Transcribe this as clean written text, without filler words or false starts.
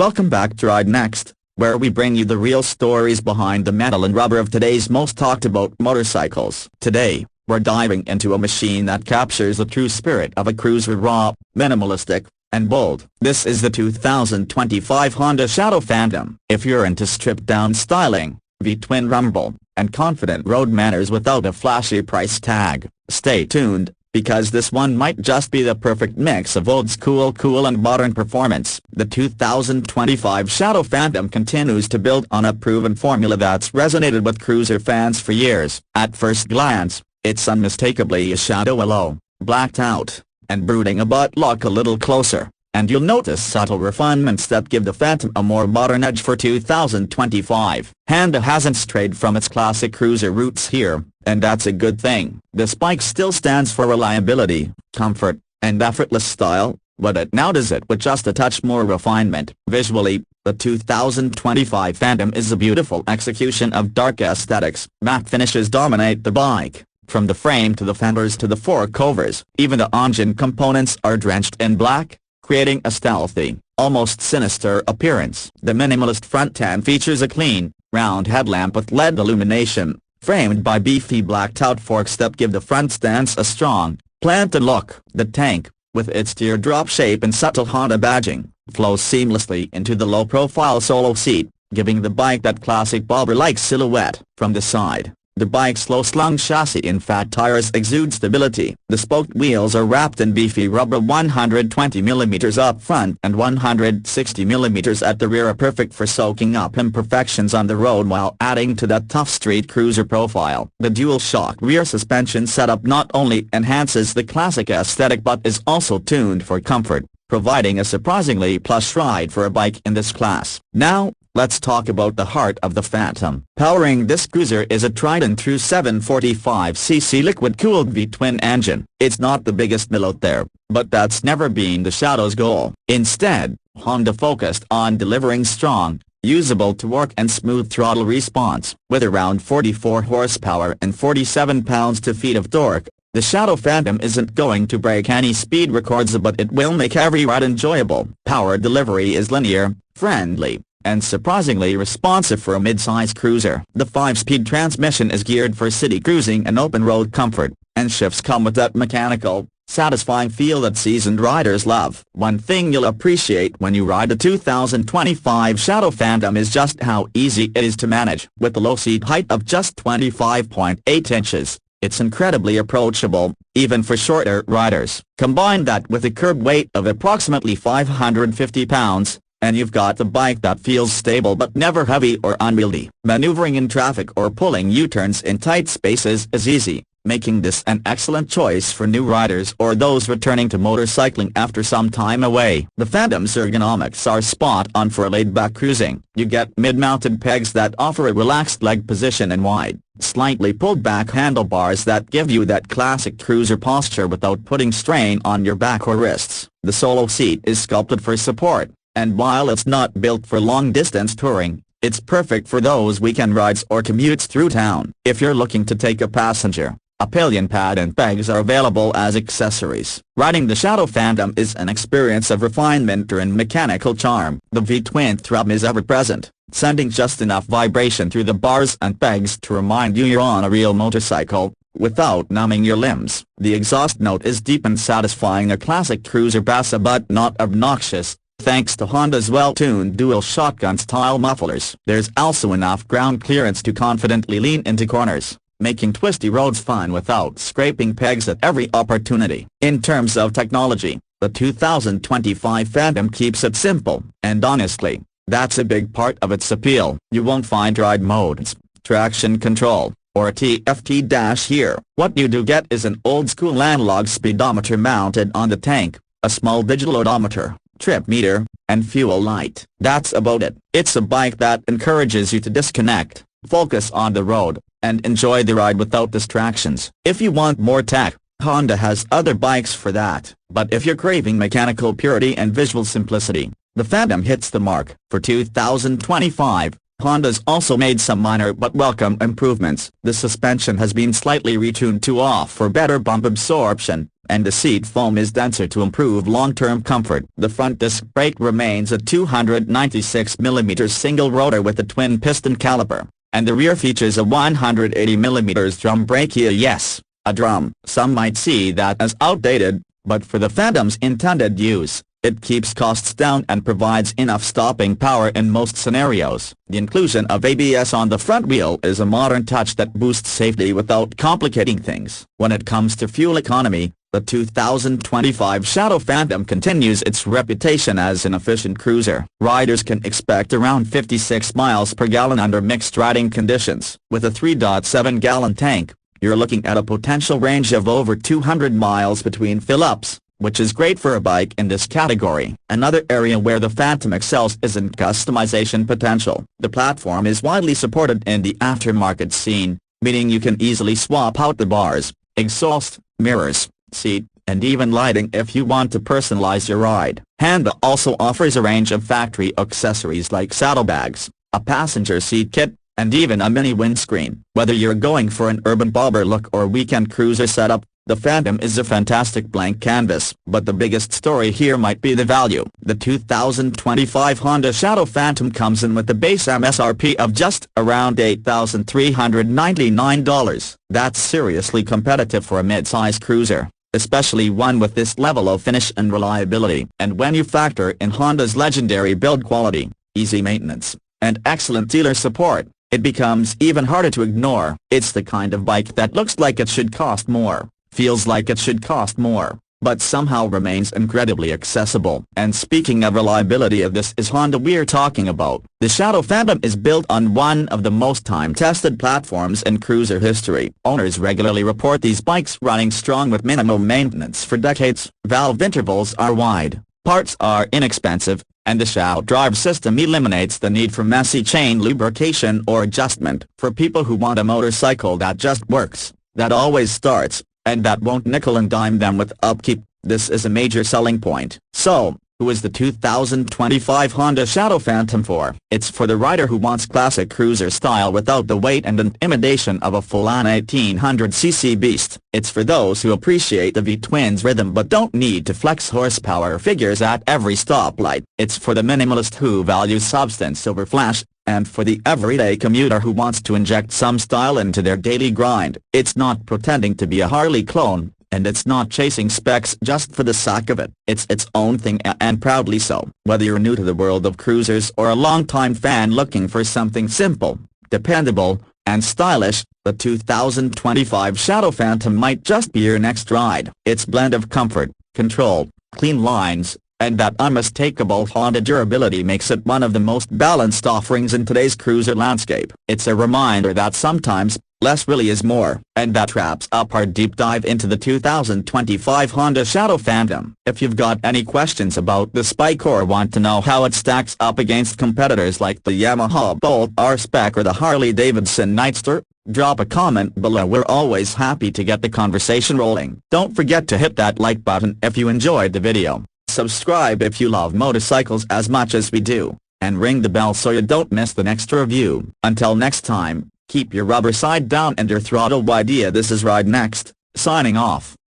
Welcome back to Ride Next, where we bring you the real stories behind the metal and rubber of today's most talked about motorcycles. Today, we're diving into a machine that captures the true spirit of a cruiser: raw, minimalistic, and bold. This is the 2025 Honda Shadow Phantom. If you're into stripped-down styling, V-twin rumble, and confident road manners without a flashy price tag, stay tuned, because this one might just be the perfect mix of old school cool and modern performance. The 2025 Shadow Phantom continues to build on a proven formula that's resonated with cruiser fans for years. At first glance, it's unmistakably a Shadow, low, blacked out, and brooding. But look a little closer, and you'll notice subtle refinements that give the Phantom a more modern edge for 2025. Honda hasn't strayed from its classic cruiser roots here, and that's a good thing. This bike still stands for reliability, comfort, and effortless style, but it now does it with just a touch more refinement. Visually, the 2025 Phantom is a beautiful execution of dark aesthetics. Matte finishes dominate the bike, from the frame to the fenders to the fork covers. Even the engine components are drenched in black, creating a stealthy, almost sinister appearance. The minimalist front end features a clean, round headlamp with LED illumination, framed by beefy blacked-out forks that give the front stance a strong, planted look. The tank, with its teardrop shape and subtle Honda badging, flows seamlessly into the low-profile solo seat, giving the bike that classic bobber-like silhouette. From the side, the bike's low-slung chassis and fat tires exude stability. The spoked wheels are wrapped in beefy rubber 120mm up front and 160mm at the rear, are perfect for soaking up imperfections on the road while adding to that tough street cruiser profile. The dual-shock rear suspension setup not only enhances the classic aesthetic but is also tuned for comfort, providing a surprisingly plush ride for a bike in this class. Now, let's talk about the heart of the Phantom. Powering this cruiser is a tried and true 745cc liquid-cooled V-twin engine. It's not the biggest mill out there, but that's never been the Shadow's goal. Instead, Honda focused on delivering strong, usable torque and smooth throttle response. With around 44 horsepower and 47 pounds-to-feet of torque, the Shadow Phantom isn't going to break any speed records, but it will make every ride enjoyable. Power delivery is linear, friendly, and surprisingly responsive for a mid-size cruiser. The 5-speed transmission is geared for city cruising and open road comfort, and shifts come with that mechanical, satisfying feel that seasoned riders love. One thing you'll appreciate when you ride the 2025 Shadow Phantom is just how easy it is to manage. With the low seat height of just 25.8 inches, it's incredibly approachable, even for shorter riders. Combine that with a curb weight of approximately 550 pounds, and you've got the bike that feels stable but never heavy or unwieldy. Maneuvering in traffic or pulling U-turns in tight spaces is easy, making this an excellent choice for new riders or those returning to motorcycling after some time away. The Phantom's ergonomics are spot on for laid-back cruising. You get mid-mounted pegs that offer a relaxed leg position and wide, slightly pulled-back handlebars that give you that classic cruiser posture without putting strain on your back or wrists. The solo seat is sculpted for support, and while it's not built for long-distance touring, it's perfect for those weekend rides or commutes through town. If you're looking to take a passenger, a pillion pad and pegs are available as accessories. Riding the Shadow Phantom is an experience of refinement and mechanical charm. The V-twin thrum is ever present, sending just enough vibration through the bars and pegs to remind you you're on a real motorcycle, without numbing your limbs. The exhaust note is deep and satisfying, a classic cruiser bass but not obnoxious, thanks to Honda's well-tuned dual shotgun-style mufflers. There's also enough ground clearance to confidently lean into corners, making twisty roads fun without scraping pegs at every opportunity. In terms of technology, the 2025 Phantom keeps it simple, and honestly, that's a big part of its appeal. You won't find ride modes, traction control, or a TFT dash here. What you do get is an old-school analog speedometer mounted on the tank, a small digital odometer, trip meter, and fuel light. That's about it. It's a bike that encourages you to disconnect, focus on the road, and enjoy the ride without distractions. If you want more tech, Honda has other bikes for that. But if you're craving mechanical purity and visual simplicity, the Phantom hits the mark. For 2025, Honda's also made some minor but welcome improvements. The suspension has been slightly retuned to offer better bump absorption, and the seat foam is denser to improve long-term comfort. The front disc brake remains a 296mm single rotor with a twin-piston caliper, and the rear features a 180mm drum brake. Yes, a drum. Some might see that as outdated, but for the Phantom's intended use, it keeps costs down and provides enough stopping power in most scenarios. The inclusion of ABS on the front wheel is a modern touch that boosts safety without complicating things. When it comes to fuel economy, the 2025 Shadow Phantom continues its reputation as an efficient cruiser. Riders can expect around 56 miles per gallon under mixed riding conditions. With a 3.7-gallon tank, you're looking at a potential range of over 200 miles between fill-ups, which is great for a bike in this category. Another area where the Phantom excels is in customization potential. The platform is widely supported in the aftermarket scene, meaning you can easily swap out the bars, exhaust, mirrors, seat, and even lighting if you want to personalize your ride. Honda also offers a range of factory accessories like saddlebags, a passenger seat kit, and even a mini windscreen. Whether you're going for an urban bobber look or weekend cruiser setup, the Phantom is a fantastic blank canvas. But the biggest story here might be the value. The 2025 Honda Shadow Phantom comes in with a base MSRP of just around $8,399. That's seriously competitive for a mid-size cruiser, especially one with this level of finish and reliability. And when you factor in Honda's legendary build quality, easy maintenance, and excellent dealer support, it becomes even harder to ignore. It's the kind of bike that looks like it should cost more, feels like it should cost more, but somehow remains incredibly accessible. And speaking of reliability, this is Honda we're talking about. The Shadow Phantom is built on one of the most time-tested platforms in cruiser history. Owners regularly report these bikes running strong with minimal maintenance for decades. Valve intervals are wide, parts are inexpensive, and the Shadow drive system eliminates the need for messy chain lubrication or adjustment. For people who want a motorcycle that just works, that always starts, and that won't nickel and dime them with upkeep, this is a major selling point. So, who is the 2025 Honda Shadow Phantom for? It's for the rider who wants classic cruiser style without the weight and intimidation of a full-on 1800cc beast. It's for those who appreciate the V-twin's rhythm but don't need to flex horsepower figures at every stoplight. It's for the minimalist who values substance over flash, and for the everyday commuter who wants to inject some style into their daily grind. It's not pretending to be a Harley clone, and it's not chasing specs just for the sake of it. It's its own thing, and proudly so. Whether you're new to the world of cruisers or a longtime fan looking for something simple, dependable, and stylish, the 2025 Shadow Phantom might just be your next ride. Its blend of comfort, control, clean lines, and that unmistakable Honda durability makes it one of the most balanced offerings in today's cruiser landscape. It's a reminder that sometimes, less really is more. And that wraps up our deep dive into the 2025 Honda Shadow Phantom. If you've got any questions about this bike or want to know how it stacks up against competitors like the Yamaha Bolt R-Spec or the Harley-Davidson Nightster, drop a comment below. We're always happy to get the conversation rolling. Don't forget to hit that like button if you enjoyed the video. Subscribe if you love motorcycles as much as we do, and ring the bell so you don't miss the next review. Until next time, keep your rubber side down and your throttle wide. This is Ride Next, signing off.